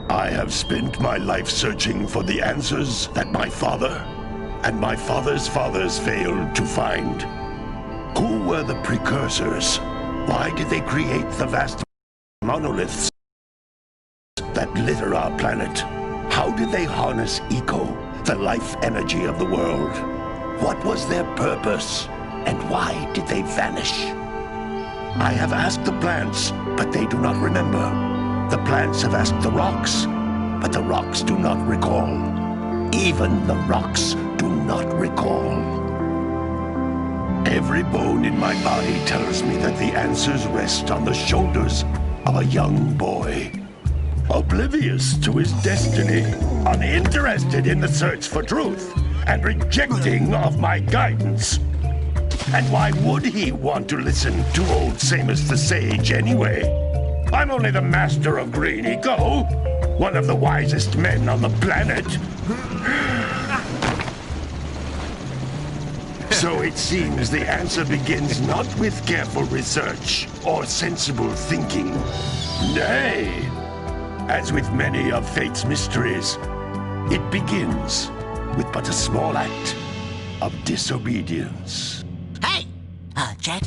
I have spent my life searching for the answers that my father and my father's fathers failed to find. Who were the precursors? Why did they create the vast monoliths that litter our planet? How did they harness eco, the life energy of the world? What was their purpose, and why did they vanish? I have asked the plants, but they do not remember. The plants have asked the rocks, but the rocks do not recall. Even the rocks do not recall. Every bone in my body tells me that the answers rest on the shoulders of a young boy. Oblivious to his destiny, uninterested in the search for truth, and rejecting of my guidance. And why would he want to listen to old Samus the Sage anyway? I'm only the master of green eco, one of the wisest men on the planet. So it seems the answer begins not with careful research or sensible thinking. Nay, as with many of fate's mysteries, it begins with but a small act of disobedience. Hey! Jack,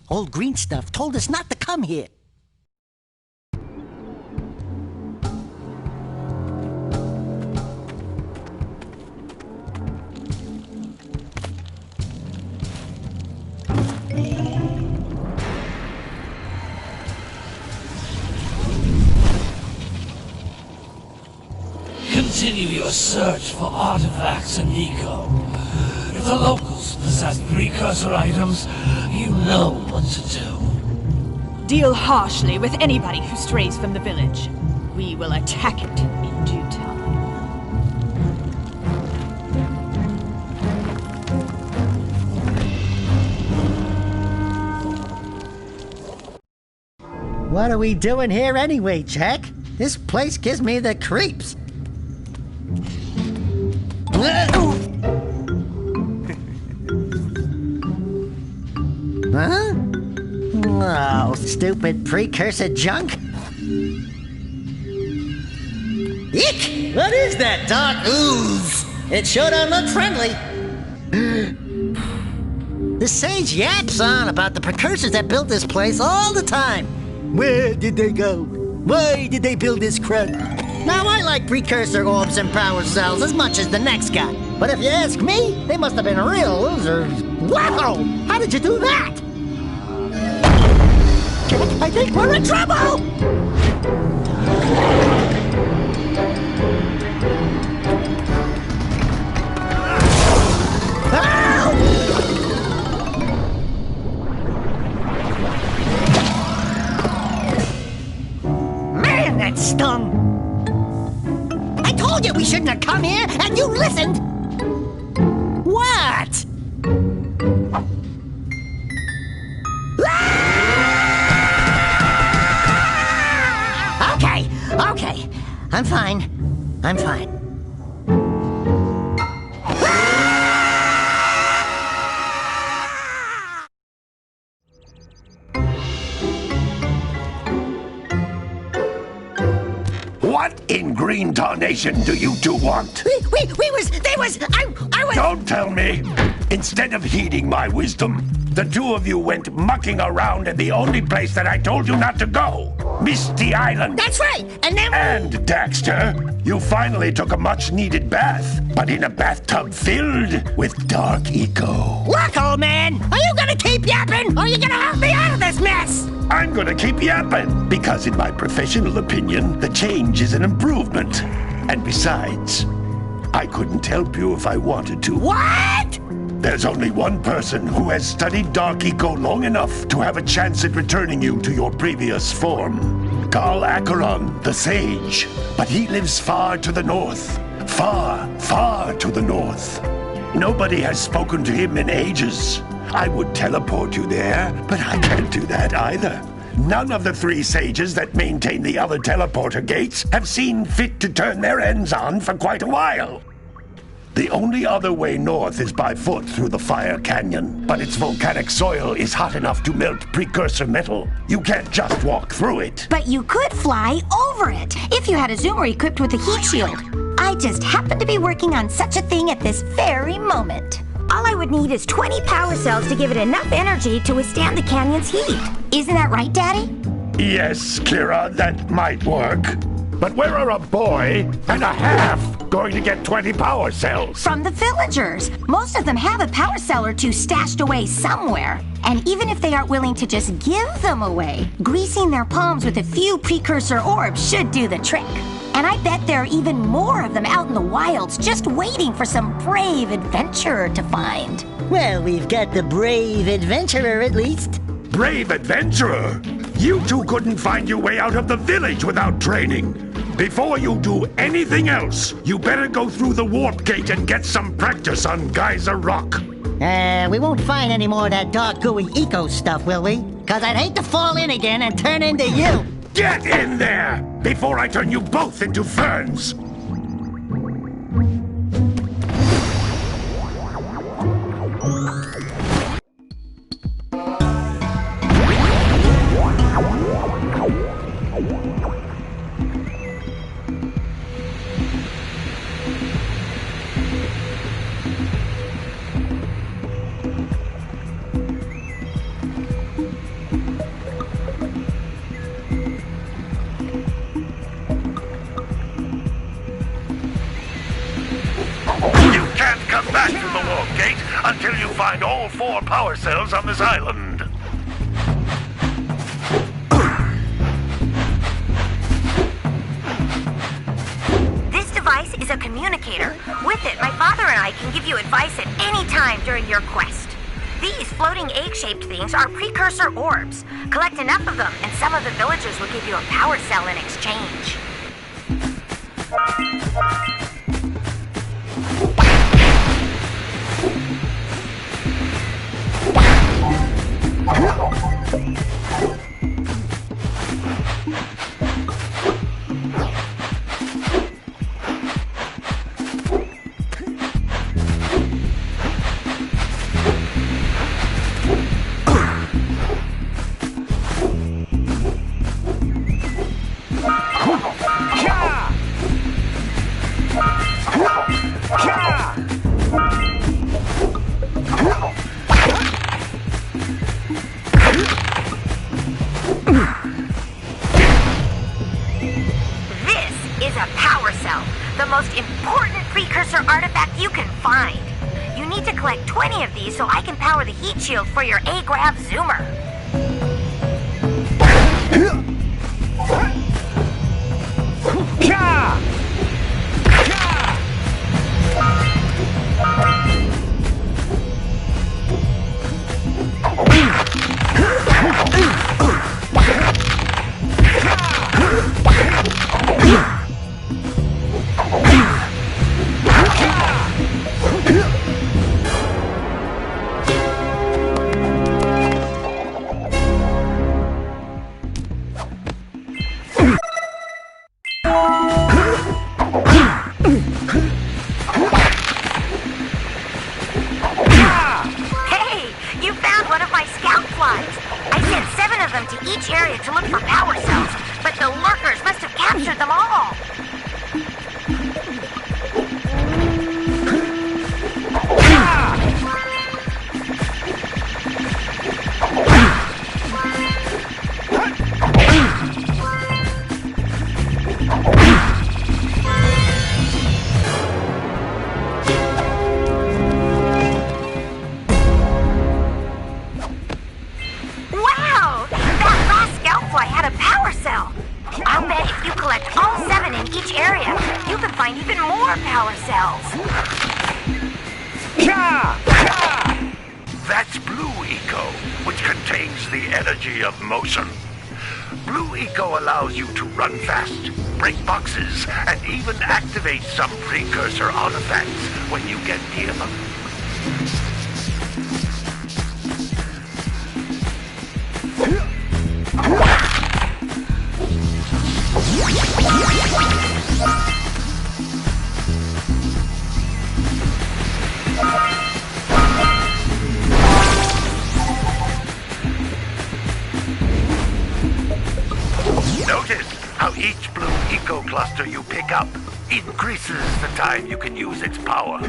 old green stuff told us not to come here. Continue your search for artifacts and eco. If the locals possess precursor items, you know what to do. Deal harshly with anybody who strays from the village. We will attack it in due time. What are we doing here anyway, Jack? This place gives me the creeps. Huh? Oh, stupid precursor junk. Eek! What is that dark ooze? It sure don't look friendly. The sage yaps on about the precursors that built this place all the time. Where did they go? Why did they build this crap? Now, I like precursor orbs and power cells as much as the next guy. But if you ask me, they must have been real losers. Wow! How did you do that? I think we're in trouble! Man, that stung! I told you we shouldn't have come here, and you listened! What? Okay. I'm fine. What in green tarnation do you two want? I was... Don't tell me! Instead of heeding my wisdom, the two of you went mucking around in the only place that I told you not to go! Misty Island! That's right! And then... And, Daxter, you finally took a much-needed bath, but in a bathtub filled with dark eco. Look, old man! Are you gonna keep yapping, or are you gonna help me out of this mess? I'm gonna keep yapping, because in my professional opinion, the change is an improvement. And besides, I couldn't help you if I wanted to. What? There's only one person who has studied Dark Eco long enough to have a chance at returning you to your previous form. Carl Acheron, the Sage. But he lives far to the north. Far, far to the north. Nobody has spoken to him in ages. I would teleport you there, but I can't do that either. None of the three sages that maintain the other teleporter gates have seen fit to turn their ends on for quite a while. The only other way north is by foot through the Fire Canyon, but its volcanic soil is hot enough to melt precursor metal. You can't just walk through it. But you could fly over it if you had a zoomer equipped with a heat shield. I just happen to be working on such a thing at this very moment. All I would need is 20 power cells to give it enough energy to withstand the canyon's heat. Isn't that right, Daddy? Yes, Kira, that might work. But where are a boy and a half going to get 20 power cells? From the villagers. Most of them have a power cell or two stashed away somewhere. And even if they aren't willing to just give them away, greasing their palms with a few precursor orbs should do the trick. And I bet there are even more of them out in the wilds just waiting for some brave adventurer to find. Well, we've got the brave adventurer at least. Brave adventurer? You two couldn't find your way out of the village without training. Before you do anything else, you better go through the warp gate and get some practice on Geyser Rock. We won't find any more of that dark gooey eco stuff, will we? 'Cause I'd hate to fall in again and turn into you. Get in there before I turn you both into ferns. Until you find all 4 power cells on this island. This device is a communicator. With it, my father and I can give you advice at any time during your quest. These floating egg-shaped things are precursor orbs. Collect enough of them, and some of the villagers will give you a power cell in exchange. The most important precursor artifact you can find. You need to collect 20 of these so I can power the heat shield for your A-Grav zoomer. Each area to look for power cells, but the lurkers must have captured them all. I'll bet if you collect all 7 in each area, you can find even more power cells. That's Blue Eco, which contains the energy of motion. Blue Eco allows you to run fast, break boxes, and even activate some precursor artifacts when you get near them. Notice how each blue eco-cluster you pick up increases the time you can use its power.